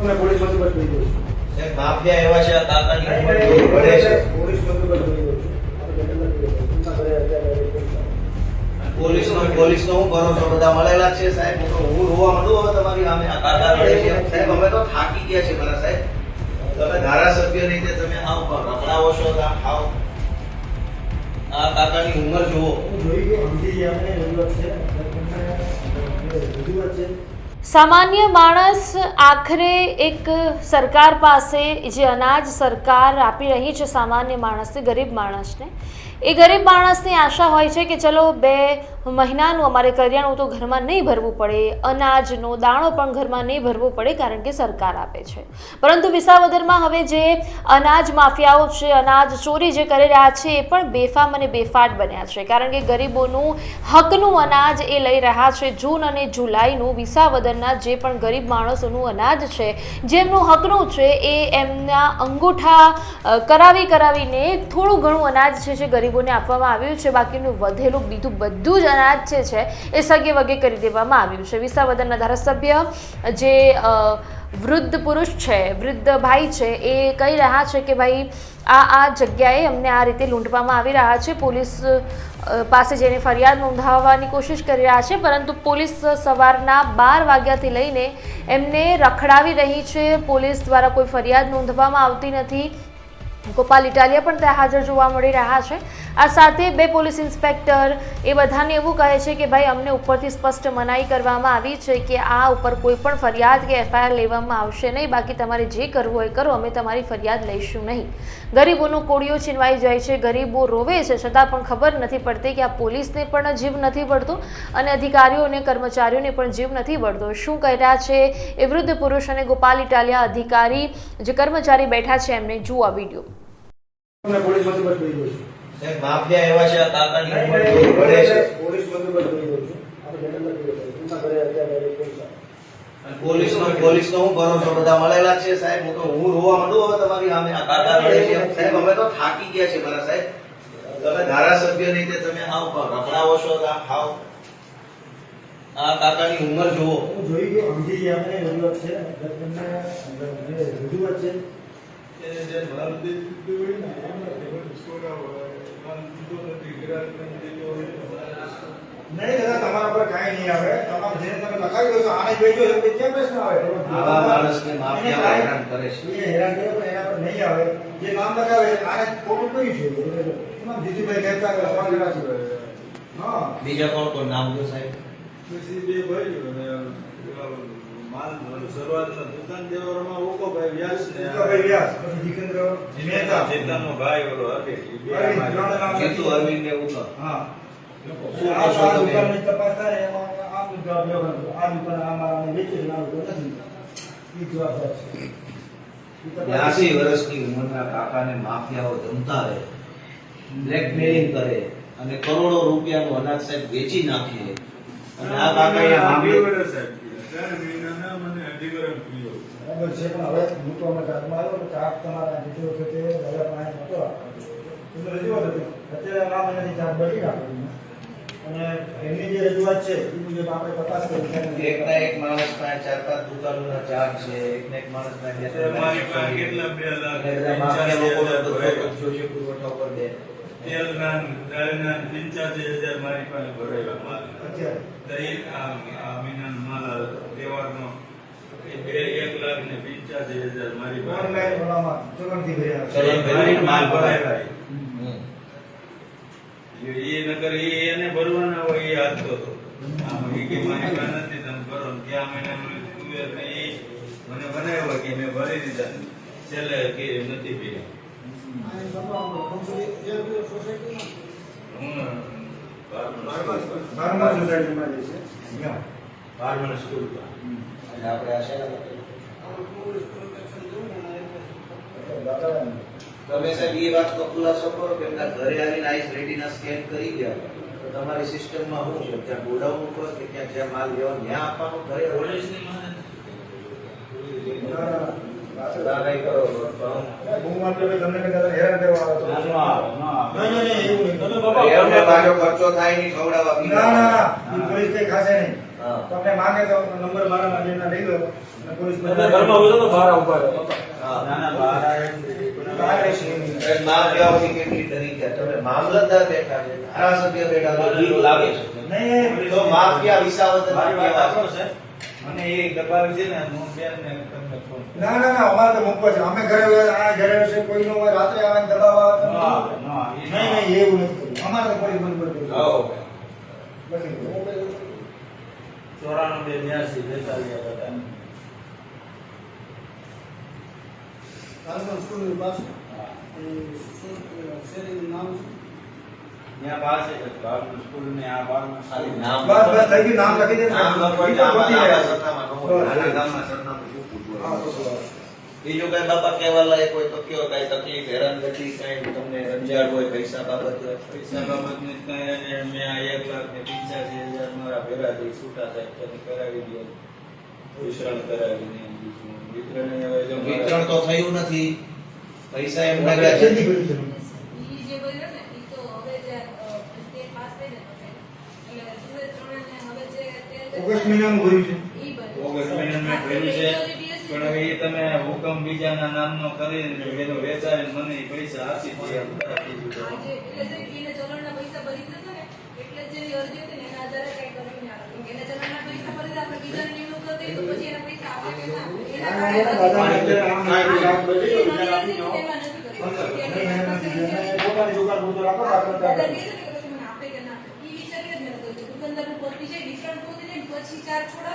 અમે પોલીસ બંદોબસ્ત લઈ જઈશું. એક માફિયા એવા છે આ કાકાની ઉંમર કેવી પડે છે. પોલીસ બંદોબસ્ત લઈ જઈશું. પોલીસનો હું ભરોસો બધા મળેલા છે સાહેબ. હું રોવા માંડું હવે તમારી સામે. આ કાકા રડે છે સાહેબ. અમે તો થાકી ગયા છે મારા સાહેબ. તમે ધારાસભ્ય રીતે તમે આવ રખડાવો છો આવ. આ કાકાની ઉંમર જુઓ. જોઈ ગયો સમજી ગયા અમે રજૂઆત છે. સામાન્ય માણસ આખરે એક સરકાર પાસે જે અનાજ સરકાર આપી રહી છે સામાન્ય માણસને, ગરીબ માણસને, એ ગરીબ માણસની આશા હોય છે કે ચલો 2 મહિનાનું અમારે કરિયાણું તો ઘરમાં નહીં ભરવું પડે, અનાજનો દાણો પણ ઘરમાં નહીં ભરવો પડે કારણ કે સરકાર આપે છે. પરંતુ વિસાવદરમાં હવે જે અનાજ માફિયાઓ છે, અનાજ ચોરી જે કરી રહ્યા છે એ પણ બેફામ અને બેફાટ બન્યા છે કારણ કે ગરીબોનું હકનું અનાજ એ લઈ રહ્યા છે. જૂન અને જુલાઈનું વિસાવદરના જે પણ ગરીબ માણસોનું અનાજ છે, જેમનું હકનું છે, એ એમના અંગૂઠા કરાવીને થોડું ઘણું અનાજ છે જે ગરીબોને આપવામાં આવ્યું છે. બાકીનું વધેલું બીજું બધું જ અનાજ છે એ સગે વગે કરી દેવામાં આવ્યું છે. વિસાવદરના ધારાસભ્ય જે વૃદ્ધ પુરુષ છે, વૃદ્ધ ભાઈ છે, એ કહી રહ્યા છે કે ભાઈ આ જગ્યાએ અમને આ રીતે લૂંટવામાં આવી રહ્યા છે. પોલીસ પાસે જઈને ફરિયાદ નોંધાવવાની કોશિશ કરી રહ્યા છે, પરંતુ પોલીસ સવારના 12 વાગ્યાથી લઈને એમને રખડાવી રહી છે. પોલીસ દ્વારા કોઈ ફરિયાદ નોંધવામાં આવતી નથી. ગોપાલ ઇટાલિયા પણ ત્યાં હાજર જોવા મળી રહ્યા છે. આ સાથે 2 પોલીસ ઇન્સ્પેક્ટર એ બધાને એવું કહે છે કે ભાઈ અમને ઉપરથી સ્પષ્ટ મનાઈ કરવામાં આવી છે કે આ ઉપર કોઈ પણ ફરિયાદ કે FIR લેવામાં આવશે નહીં. બાકી તમારે જે કરવું હોય કરો, અમે તમારી ફરિયાદ લઈશું નહીં. ગરીબોનો કોળિયો છીનવાઈ જાય છે, ગરીબો રોવે છે, છતાં પણ ખબર નથી પડતી કે આ પોલીસને પણ જીવ નથી પડતો અને અધિકારીઓને, કર્મચારીઓને પણ જીવ નથી પડતો. શું કહી રહ્યા છે એ વૃદ્ધ પુરુષ અને ગોપાલ ઇટાલિયા અધિકારી જે કર્મચારી બેઠા છે એમને જુઓ વિડીયો. અમે પોલીસ બંદોબસ્ત લઈ જઈશું. એક માફિયા એવા છે આ કાકાની ઉંમર કેવી પડે છે. પોલીસ બંદોબસ્ત લઈ જઈશું. પોલીસનો હું ભરોસો બધા મળેલા છે સાહેબ. હું રોવા માંડું હવે તમારી સામે. આ કાકા રડે છે સાહેબ. અમે તો થાકી ગયા છે મારા સાહેબ. તમે ધારાસભ્ય રીતે તમે આવ રખડાવો છો આવ. આ કાકાની ઉંમર જુઓ. જોઈ ગયો સમજી ગયા અમે રજૂઆત છે. નહીં દાદા, તમારા પર કાંઈ નહીં આવે. તમારે જેને તમે લખાવી દો છો આને બેઠો છે કેમ પ્રશ્ન આવે? આવા માણસને માફિયા હેરાન કરે છે. એ હેરાન કરે પણ એના પર નહીં આવે. જે નામ લખાવે આને ખોટું કર્યું છે. એમાં જીતુભાઈ કહેતા કે સવાલ જરા છે. હા, બીજા કોણ નામ દો સાહેબ? બે ભાઈ અને માલ શરૂઆતમાં દુકાન દેવરમાં ઓકોભાઈ વ્યાસ ને જીતુભાઈ વ્યાસ, પછી જીતેન્દ્ર મહેતા, ચેતનનો ભાઈ ઓલો હકે જીતુ અરવિંદ ને એવું તો. હા, શું આ કરશો તમે? દુકાનની તપાસ થાય એમાં આ દુકાન આ દુકાન આમાં વેચે છે, આ દુકાન નથી. એ જવાબદાર છે. 82 વર્ષની ઉંમરના કાકાને માફિયાઓ ધમકાવે, બ્લેકમેલિંગ કરે અને કરોડો રૂપિયાનું અનાજ સાહેબ વેચી નાખે. અને આ કાકાએ માફિયા સાહેબ 3 મહિનાના મને અધિકારમ કર્યો. બરાબર છે, પણ હવે મૂકવામાં ચાર્જમાં આવ્યો તો ચાર્જ તમારા જે વખતે દાદા પાસે નતો એમને રજૂઆત હતી. અત્યારે આ મહિનાની ચાર્જ બદલી નાખી અને એમની જે રજૂઆત છે એ મુજબ આપણે તપાસ કરી. એકના એક માણસ પાસે 4-5 દુકાનોના ચાર્જ છે. એકના એક માણસ પાસે મારી પાસે કેટલા 2 લાખ માફિયા લોકોને જોશે પુરવઠા ઉપર દે. તેલના દાળના 85,000 મારી પાસે ભરાયેલા માલ. અત્યારે તો એ આ મહિનાનો માલ તહેવારનો 1,85,000 મારી પાસે ઓનલાઈન ભરવામાં ચલણથી ભર્યા છે. ચલણ ભરીને માલ ભરાય. એ નકર એને ભરવાના હોય એ હાથતો હતો. આમ એ કે મારી પાસે નથી તમે ભરો ને ક્યાં મહિનાનું તુવેર ને એ મને બનાવ્યો કે મેં ભરી દીધા. છેલ્લે કે નથી ભર્યા. હું બારમા સોસાયટીમાં જે છે ત્યાં. બારમાની સ્કૂલ પર. અને આપણે આ શેના તમે સાહેબ એ વાત નો ખુલાસો કરો કે એમના ઘરે આવીને આઈસ રેટીના સ્કેન કરી ગયા તો તમારી સિસ્ટમમાં શું છે? ત્યાં ગોડાઉન ઉપર કે ત્યાં જ્યાં માલ લેવા ત્યાં આપવાનું ઘરે પોલીસની ખર્ચો થાય નહીં ખવડાવવા. તમને માંગે તો નંબર મારા જેના લઈ લો અને પોલીસ એટલે ઘરમાં ઉભો તો બહાર ઉભા રહો હા. ના ના બહાર આવે એમ નથી. બહાર રહેશે એમ નહીં. એ માફિયાઓની કેટલી તરી ગયા. તમે મામલતદાર બેઠા છે, ધારાસભ્ય બેઠા છે, બીક લાગે છે. નહીં, તો માફિયા વિસાવદર મારી વાત કહેવાય. સાંભળો સાહેબ. મને એ દબાવી છે ને હું બેન ને તમને ફોન ના ના ના અમારે તો મૂકવો છે. અમે ઘરે હોય, આ ઘરે હશે, કોઈનો હોય, રાત્રે આવે ને દબાવવા આવે તો ના, ના, એ નહીં નહીં એવું નથી કરવું. અમારે તો પોલીસ બંધ કરી દેવું. આવો. બની ગયું. 94 82 42 બધા સ્કૂલની પાસે હા. શેરીનું નામ શું? ત્યાં પાસે જ હતું. આપણી સ્કૂલ ને આ બારનું ખાલી નામ બસ બસ થઈ ગયું, નામ લખી દે. નામ લખો એટલે આમાં નાના સરનામા ન હોય. બસ. નાના ગામમાં સરનામું મૂકવું હા, પડે. તો બસ. બીજું કઈ બાપા કહેવા લાયક હોય તો કયો, કઈ તકલીફ હેરાનગતિ કઈ તમને રંજાડ હોય પૈસા બાબત હોય? પૈસા બાબતની કાંઈ અને મેં આ 1,85,000 મારા ભેગા થઈ છૂટા થાય પછી કરાવી દો. વિતરણ કરાવી દે. વિતરણ હવે જો વિતરણ તો થયું નથી, પૈસા એમ આપણે લાગ્યા છે. જલ્દી કર્યું છે. ઈ જે બોલ્યો ને ઈ તો હવે જે સ્ટેટ પાસ થઈ ને એટલે સુરત ત્રણને હવે જે ઓગસ્ટ મહિનાનું ભર્યું છે. ઈ બધું ઓગસ્ટ મહિનામાં ભર્યું છે પણ હવે એ તમે હુકમ બીજાના નામનો કરીને એનું વેચાઈને મને ઈ પૈસા આપી દે એમ આપી દીધો. આજે એટલે જે ઈને ચલણના પૈસા ભરી દીધો ને એટલે જે અરજી હતી ને એના આધારે કઈ કર્યું ને આવે એને ચલણના પૈસા ભરી આપણે બીજાને નિમણૂક કરી દઈએ તો પછી એના પૈસા આપે કે ના ના, ના, એના દાદાને અત્યારે આમ શાક બધી એની યોજના અરજી આપી દો. એમાં નથી કરી. નહીં, એના નથી. એને પોતાની દુકાન પૂરતો રાખો, બાકી દાદા ત્યાં કહે છે કે પછી મને આપે કે ના ઈ વિચારીને જ મેં કર્યું. દુકાનદારનું પતિ જાય વિતરણ પોતે જાય પછી ચાર છોડા